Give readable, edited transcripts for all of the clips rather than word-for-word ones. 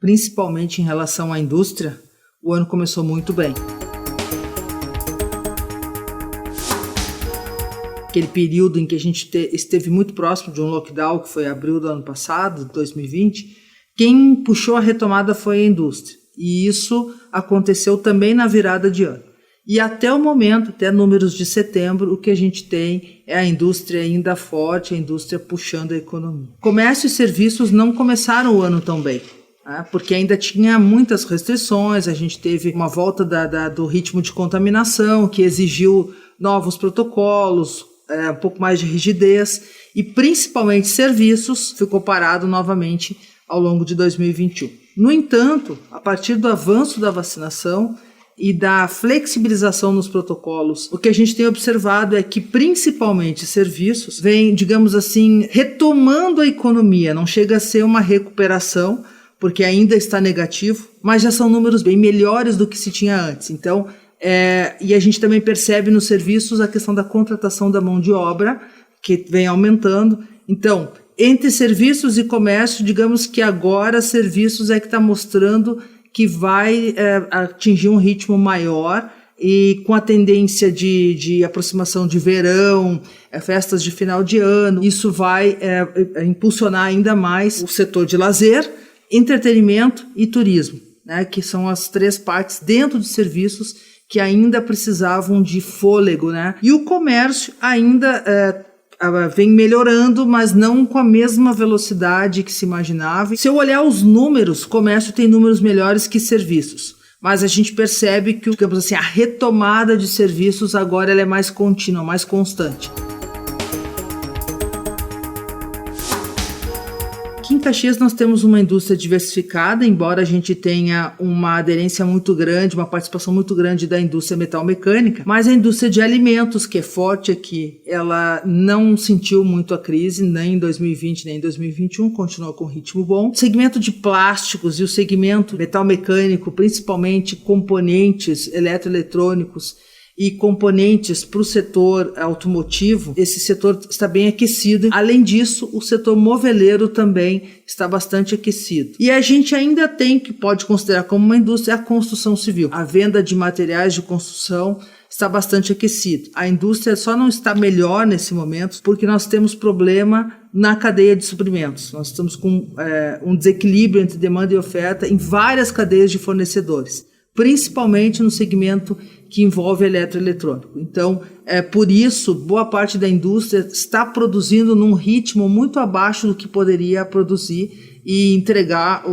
principalmente em relação à indústria, o ano começou muito bem. Aquele período em que a gente esteve muito próximo de um lockdown, que foi abril do ano passado, 2020, quem puxou a retomada foi a indústria. E isso aconteceu também na virada de ano. E até o momento, até números de setembro, o que a gente tem é a indústria ainda forte, a indústria puxando a economia. Comércio e serviços não começaram o ano tão bem, né? Porque ainda tinha muitas restrições, a gente teve uma volta do ritmo de contaminação, que exigiu novos protocolos, um pouco mais de rigidez, e principalmente serviços ficou parado novamente ao longo de 2021. No entanto, a partir do avanço da vacinação e da flexibilização nos protocolos, o que a gente tem observado é que principalmente serviços vêm, digamos assim, retomando a economia. Não chega a ser uma recuperação, porque ainda está negativo, mas já são números bem melhores do que se tinha antes. Então, e a gente também percebe nos serviços a questão da contratação da mão de obra, que vem aumentando. Então, entre serviços e comércio, digamos que agora serviços é que está mostrando que vai atingir um ritmo maior e com a tendência de aproximação de verão, festas de final de ano, isso vai impulsionar ainda mais o setor de lazer, entretenimento e turismo, né, que são as três partes dentro de serviços que ainda precisavam de fôlego, né? E o comércio ainda vem melhorando, mas não com a mesma velocidade que se imaginava. Se eu olhar os números, comércio tem números melhores que serviços, mas a gente percebe que, digamos assim, a retomada de serviços agora ela é mais contínua, mais constante. Aqui em Caxias nós temos uma indústria diversificada, embora a gente tenha uma aderência muito grande, uma participação muito grande da indústria metalmecânica, mas a indústria de alimentos, que é forte aqui, ela não sentiu muito a crise, nem em 2020 nem em 2021, continua com ritmo bom. O segmento de plásticos e o segmento metalmecânico, principalmente componentes eletroeletrônicos, e componentes para o setor automotivo, esse setor está bem aquecido. Além disso, o setor moveleiro também está bastante aquecido. E a gente ainda tem, que pode considerar como uma indústria, a construção civil. A venda de materiais de construção está bastante aquecido. A indústria só não está melhor nesse momento porque nós temos problema na cadeia de suprimentos. Nós estamos com um desequilíbrio entre demanda e oferta em várias cadeias de fornecedores, principalmente no segmento que envolve eletroeletrônico. Então, por isso, boa parte da indústria está produzindo num ritmo muito abaixo do que poderia produzir e entregar,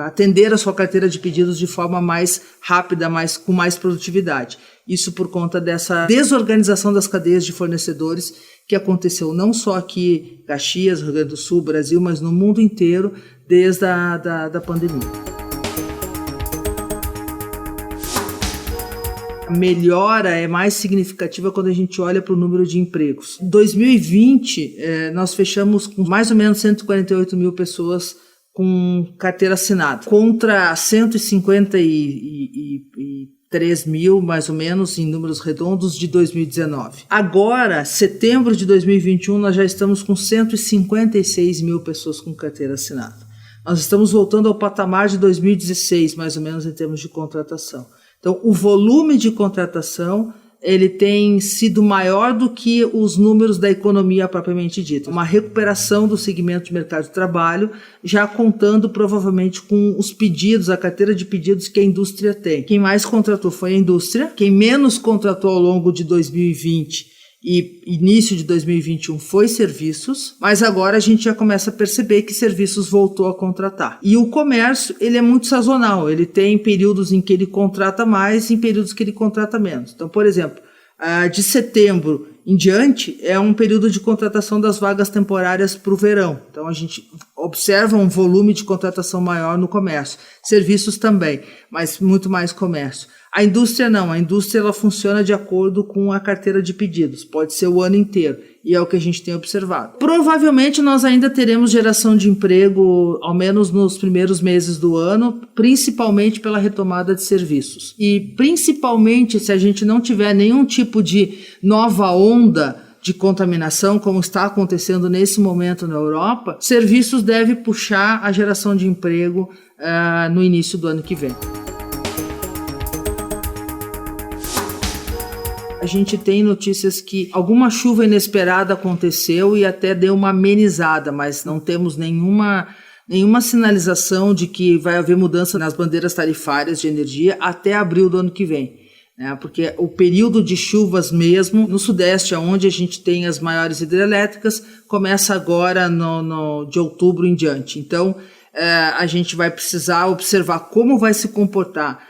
atender a sua carteira de pedidos de forma mais rápida, com mais produtividade. Isso por conta dessa desorganização das cadeias de fornecedores que aconteceu não só aqui em Caxias, Rio Grande do Sul, Brasil, mas no mundo inteiro desde a pandemia. A melhora é mais significativa quando a gente olha para o número de empregos. Em 2020, nós fechamos com mais ou menos 148 mil pessoas com carteira assinada, contra 153 mil, mais ou menos, em números redondos, de 2019. Agora, setembro de 2021, nós já estamos com 156 mil pessoas com carteira assinada. Nós estamos voltando ao patamar de 2016, mais ou menos, em termos de contratação. Então, o volume de contratação ele tem sido maior do que os números da economia propriamente dita. Uma recuperação do segmento de mercado de trabalho, já contando provavelmente com os pedidos, a carteira de pedidos que a indústria tem. Quem mais contratou foi a indústria, quem menos contratou ao longo de 2020 e início de 2021 foi serviços, mas agora a gente já começa a perceber que serviços voltou a contratar. E o comércio, ele é muito sazonal, ele tem períodos em que ele contrata mais e em períodos que ele contrata menos. Então, por exemplo, de setembro em diante é um período de contratação das vagas temporárias para o verão. Então, a gente observa um volume de contratação maior no comércio. Serviços também, mas muito mais comércio. A indústria não, a indústria ela funciona de acordo com a carteira de pedidos, pode ser o ano inteiro, e é o que a gente tem observado. Provavelmente nós ainda teremos geração de emprego, ao menos nos primeiros meses do ano, principalmente pela retomada de serviços. E principalmente se a gente não tiver nenhum tipo de nova onda de contaminação, como está acontecendo nesse momento na Europa, serviços devem puxar a geração de emprego no início do ano que vem. A gente tem notícias que alguma chuva inesperada aconteceu e até deu uma amenizada, mas não temos nenhuma sinalização de que vai haver mudança nas bandeiras tarifárias de energia até abril do ano que vem. Porque o período de chuvas mesmo, no Sudeste, onde a gente tem as maiores hidrelétricas, começa agora de outubro em diante. Então, a gente vai precisar observar como vai se comportar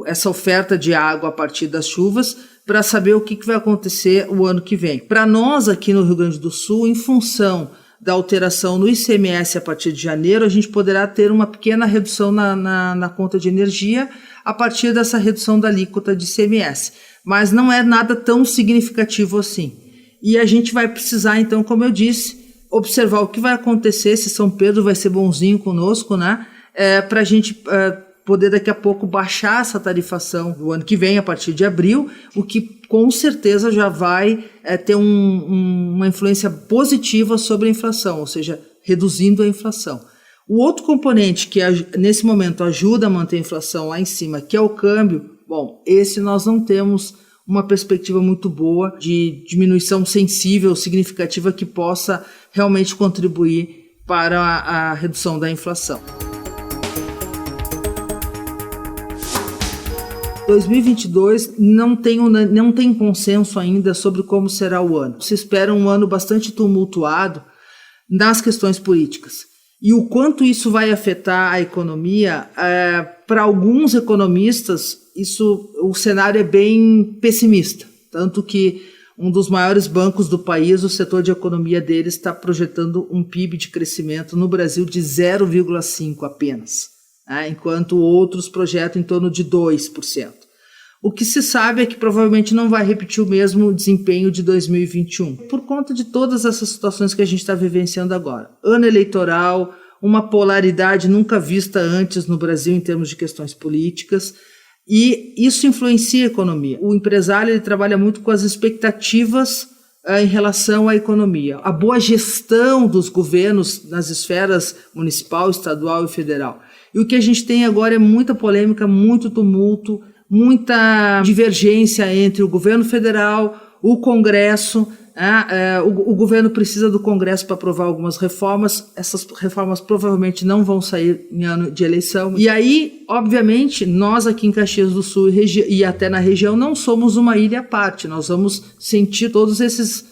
essa oferta de água a partir das chuvas para saber o que vai acontecer o ano que vem. Para nós, aqui no Rio Grande do Sul, em função da alteração no ICMS a partir de janeiro, a gente poderá ter uma pequena redução na conta de energia a partir dessa redução da alíquota de ICMS. Mas não é nada tão significativo assim. E a gente vai precisar, então, como eu disse, observar o que vai acontecer, se São Pedro vai ser bonzinho conosco, né? Para a gente poder daqui a pouco baixar essa tarifação do ano que vem, a partir de abril, o que com certeza já vai ter uma influência positiva sobre a inflação, ou seja, reduzindo a inflação. O outro componente que nesse momento ajuda a manter a inflação lá em cima, que é o câmbio, bom, esse nós não temos uma perspectiva muito boa de diminuição sensível, significativa, que possa realmente contribuir para a redução da inflação. 2022 não tem consenso ainda sobre como será o ano. Se espera um ano bastante tumultuado nas questões políticas. E o quanto isso vai afetar a economia, para alguns economistas, o cenário é bem pessimista. Tanto que um dos maiores bancos do país, o setor de economia deles, está projetando um PIB de crescimento no Brasil de 0,5% apenas, enquanto outros projetam em torno de 2%. O que se sabe é que provavelmente não vai repetir o mesmo desempenho de 2021, por conta de todas essas situações que a gente está vivenciando agora. Ano eleitoral, uma polaridade nunca vista antes no Brasil em termos de questões políticas, e isso influencia a economia. O empresário ele trabalha muito com as expectativas em relação à economia. A boa gestão dos governos nas esferas municipal, estadual e federal. E o que a gente tem agora é muita polêmica, muito tumulto, muita divergência entre o governo federal, o Congresso. O governo precisa do Congresso para aprovar algumas reformas. Essas reformas provavelmente não vão sair em ano de eleição. E aí, obviamente, nós aqui em Caxias do Sul e até na região não somos uma ilha à parte. Nós vamos sentir todos esses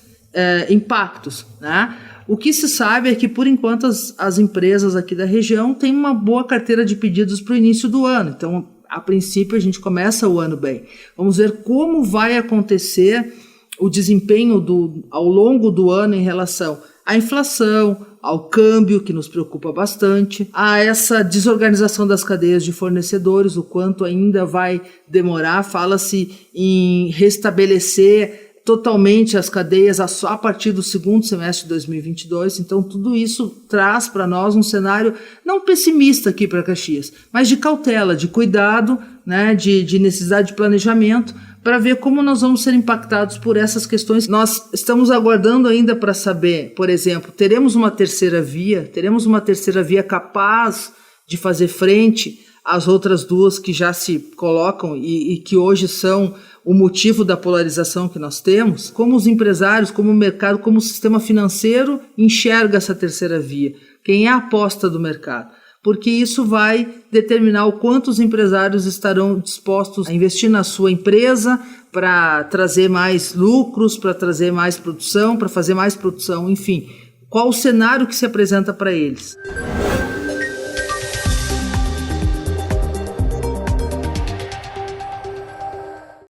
impactos, né? O que se sabe é que, por enquanto, as empresas aqui da região têm uma boa carteira de pedidos para o início do ano. Então, a princípio, a gente começa o ano bem. Vamos ver como vai acontecer o desempenho ao longo do ano em relação à inflação, ao câmbio, que nos preocupa bastante, a essa desorganização das cadeias de fornecedores, o quanto ainda vai demorar. Fala-se em restabelecer totalmente as cadeias a partir do segundo semestre de 2022. Então, tudo isso traz para nós um cenário não pessimista aqui para Caxias, mas de cautela, de cuidado, né, de necessidade de planejamento, para ver como nós vamos ser impactados por essas questões. Nós estamos aguardando ainda para saber, por exemplo, teremos uma terceira via capaz de fazer frente às outras duas que já se colocam e que hoje são o motivo da polarização que nós temos? Como os empresários, como o mercado, como o sistema financeiro enxerga essa terceira via? Quem é a aposta do mercado? Porque isso vai determinar o quanto os empresários estarão dispostos a investir na sua empresa para trazer mais lucros, para trazer mais produção, para fazer mais produção, enfim. Qual o cenário que se apresenta para eles?